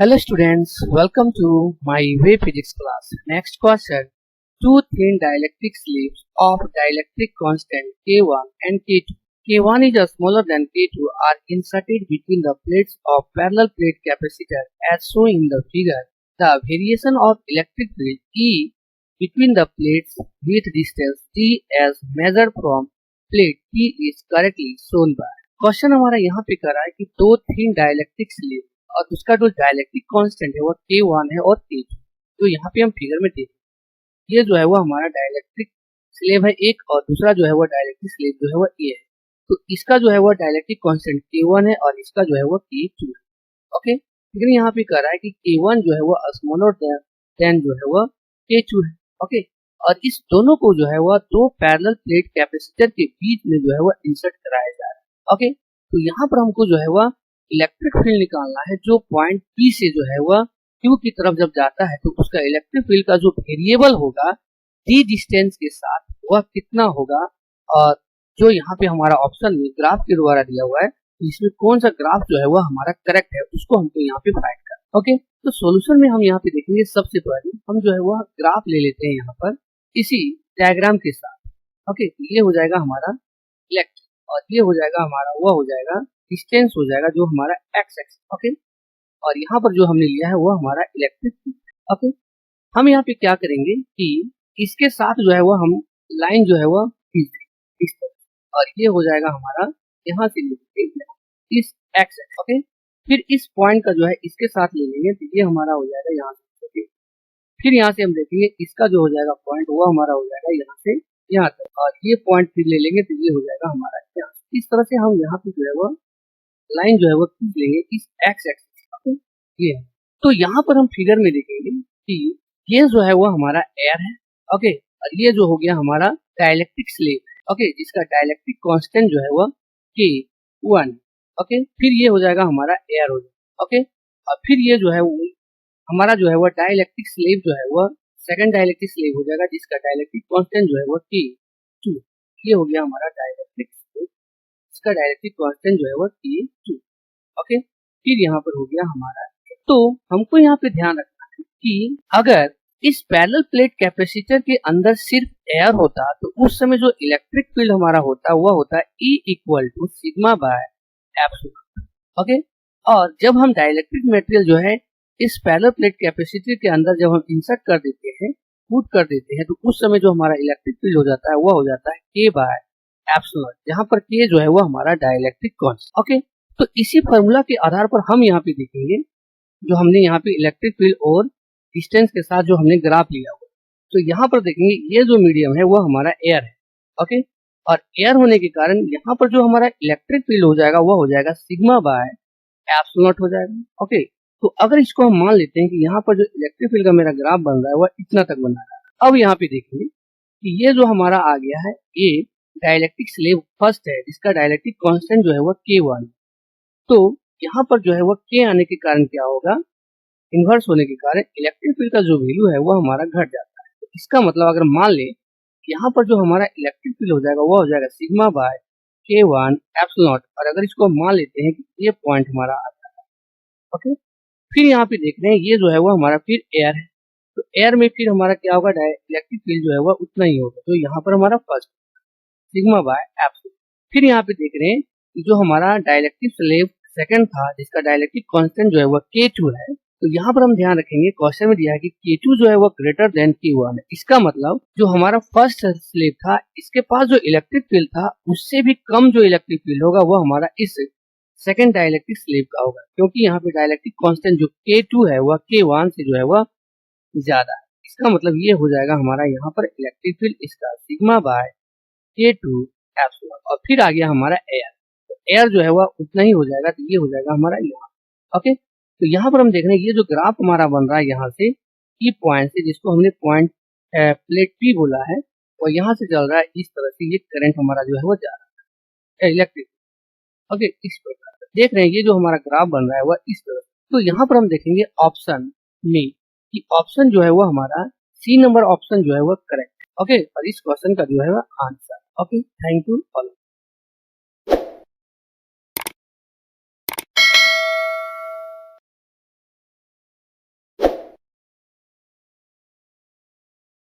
Hello students, welcome to my wave physics class. Next question. Two thin dielectric sleeves of dielectric constant K1 and K2. K1 is smaller than K2 are inserted between the plates of parallel plate capacitor as shown in the figure. The variation of electric field E between the plates with distance T as measured from plate T is correctly shown by. Question हमारा यहाँ पे कर रहा है कि दो thin dielectric sleeve और उसका जो डाइलेक्ट्रिक कांस्टेंट है वो K1 है और K2। तो यहाँ पे हम फिगर में देखें ये जो है वो हमारा डाइलेक्ट्रिक स्लेव है एक और दूसरा जो है वो डाइलेक्ट्रिक स्लेव जो है वो ए है। तो इसका जो है वो डाइलेक्ट्रिक कांस्टेंट K1 है और इसका जो है वो K2 है। ओके, लेकिन यहाँ पे कह रहा है कि K1 जो है वो स्मॉलर देन जो है वो K2 है। ओके, और इस दोनों को जो है वो दो पैरेलल प्लेट कैपेसिटर के बीच में जो है वो इंसर्ट कराया जा रहा है। ओके, तो यहाँ पर हमको जो है वह इलेक्ट्रिक फील्ड निकालना है जो पॉइंट P से जो है वह Q की तरफ जब जाता है तो उसका इलेक्ट्रिक फील्ड का जो वेरिएबल होगा d डिस्टेंस के साथ वह कितना होगा, और जो यहाँ पे हमारा ऑप्शन में ग्राफ के द्वारा दिया हुआ है इसमें कौन सा ग्राफ जो है वह हमारा करेक्ट है उसको हमको यहाँ पे फाइंड करना। ओके, तो सॉल्यूशन में हम यहाँ पे देखेंगे सबसे पहले हम जो है वह ग्राफ ले लेते हैं यहाँ पर इसी डायग्राम के साथ। ओके, ये हो जाएगा हमारा इलेक्ट्रिक और ये हो जाएगा हमारा वह हो जाएगा डिस्टेंस हो जाएगा जो हमारा एक्स एक्स। ओके, और यहाँ पर जो हमने लिया है वो हमारा इलेक्ट्रिक फील्ड। ओके, हम यहाँ पे क्या करेंगे कि इसके साथ जो है वो हम लाइन जो है वो खींच इस तरह और ये हो जाएगा हमारा यहाँ से इस एक्स एक्स। ओके, फिर इस पॉइंट का जो है इसके साथ ले लेंगे तो ये हमारा हो जाएगा यहाँ से। ओके, फिर यहाँ से हम देखेंगे इसका जो हो जाएगा पॉइंट वो हमारा हो जाएगा यहाँ से यहाँ तक, और ये पॉइंट फिर ले लेंगे तो ये हो जाएगा हमारा यहाँ। इस तरह से हम यहाँ पे जो है वो लाइन जो है वो खींच लेंगे इस एक्स एक्सिस। ये तो यहाँ पर हम फिगर में देखेंगे कि ये जो है वो हमारा एयर है। ओके, और ये जो हो गया हमारा डाइलेक्ट्रिक स्लेव। ओके, जिसका डाइलेक्ट्रिक कांस्टेंट जो है वो K1। ओके, फिर ये हो जाएगा हमारा एयर हो जाएगा। ओके, और फिर ये जो है वो हमारा जो है वो डाइलेक्ट्रिक स्लेव जो है वो सेकंड डाइलेक्ट्रिक स्लेव हो जाएगा जिसका डाइलेक्ट्रिक कांस्टेंट जो है वो K2। ये हो गया हमारा डाइलेक्ट्रिक स्लेव, इसका डाइलेक्ट्रिक कांस्टेंट जो है वो K2। ओके, फिर यहाँ पर हो गया हमारा। तो हमको यहाँ पे ध्यान रखना है कि अगर इस पैरेलल प्लेट कैपेसिटर के अंदर सिर्फ एयर होता तो उस समय जो इलेक्ट्रिक फील्ड हमारा होता वह होता E equal to sigma by epsilon. Okay, और जब हम डाइलेक्ट्रिक मटेरियल जो है इस पैरेलल प्लेट कैपेसिटर के अंदर जब हम इंसर्ट कर देते हैं पुट कर देते हैं तो उस समय जो हमारा इलेक्ट्रिक फील्ड हो जाता है वह हो जाता है K बाय एप्सिलॉन, जहाँ पर K जो है वो हमारा डाइलेक्ट्रिक कांस्टेंट। ओके, तो इसी फॉर्मूला के आधार पर हम यहाँ पे देखेंगे जो हमने यहाँ पे इलेक्ट्रिक फील्ड और डिस्टेंस के साथ जो हमने ग्राफ लिया हुआ, तो यहाँ पर देखेंगे ये जो मीडियम है वो हमारा एयर है। ओके, और एयर होने के कारण यहाँ पर जो हमारा इलेक्ट्रिक फील्ड हो जाएगा वो हो जाएगा सिग्मा बाय एप्सिलॉन हो जाएगा। ओके, तो अगर इसको हम मान लेते हैं कि यहाँ पर जो इलेक्ट्रिक फील्ड का मेरा ग्राफ बन रहा है वह इतना तक बन रहा है। अब यहाँ पे देखेंगे कि ये जो हमारा आ गया है ये डाइलेक्ट्रिक स्लेव फर्स्ट है जिसका डाइलेक्ट्रिक कांस्टेंट जो है वो K1। तो यहाँ पर जो है वो K आने के कारण क्या होगा, इन्वर्स होने के कारण इलेक्ट्रिक फील्ड का जो वैल्यू है वो हमारा घट जाता है। तो इसका मतलब अगर मान ले यहाँ पर जो हमारा इलेक्ट्रिक फील्ड हो जाएगा वो हो जाएगा सिग्मा बाय K1 एप्सिलॉन, और अगर इसको मान लेते हैं कि ये पॉइंट हमारा आ जाता है। ओके, फिर यहाँ पे देख रहे हैं ये जो है वो हमारा फिर एयर है, तो एयर में फिर हमारा क्या होगा इलेक्ट्रिक फील्ड जो है वो उतना ही होगा, तो यहाँ पर हमारा फर्स्ट सिग्मा बाय एप्सिलॉन। फिर यहाँ पे देख रहे हैं जो हमारा डाइलेक्ट्रिक स्लेव सेकंड था जिसका डाइलेक्ट्रिक कांस्टेंट जो है वो K2 है, तो यहाँ पर हम ध्यान रखेंगे क्वेश्चन में दिया है कि K2 जो है वो ग्रेटर देन K1 है। इसका मतलब जो हमारा फर्स्ट स्लेव था इसके पास जो इलेक्ट्रिक फील्ड था उससे भी कम जो इलेक्ट्रिक फील्ड होगा वो हमारा इस सेकेंड डाइलेक्ट्रिक स्लेव का होगा, क्योंकि यहाँ पे डाइलेक्ट्रिक कांस्टेंट जो K2 है वह K1 से जो है वह ज्यादा है। इसका मतलब ये हो जाएगा हमारा यहाँ पर इलेक्ट्रिक फील्ड इसका सिग्मा बाय K2 एप्सिलॉन, और फिर आ गया हमारा एयर, तो एयर जो है वह उतना ही हो जाएगा, तो ये हो जाएगा हमारा यहाँ। ओके, तो यहाँ पर हम देख रहे हैं ये जो ग्राफ हमारा बन रहा है यहाँ से ई पॉइंट से जिसको हमने पॉइंट प्लेट P बोला है और यहाँ से चल रहा है इस तरह से, ये करंट हमारा जो है वो जा रहा है इलेक्ट्रिक। ओके, इस प्रकार देख रहे हैं ये जो हमारा ग्राफ बन रहा है वह इस तरह। तो यहाँ पर हम देखेंगे ऑप्शन में कि ऑप्शन जो है वो हमारा C नंबर ऑप्शन जो है वो करेक्ट। ओके, और इस क्वेश्चन का जो है वो answer. Okay, thank you all.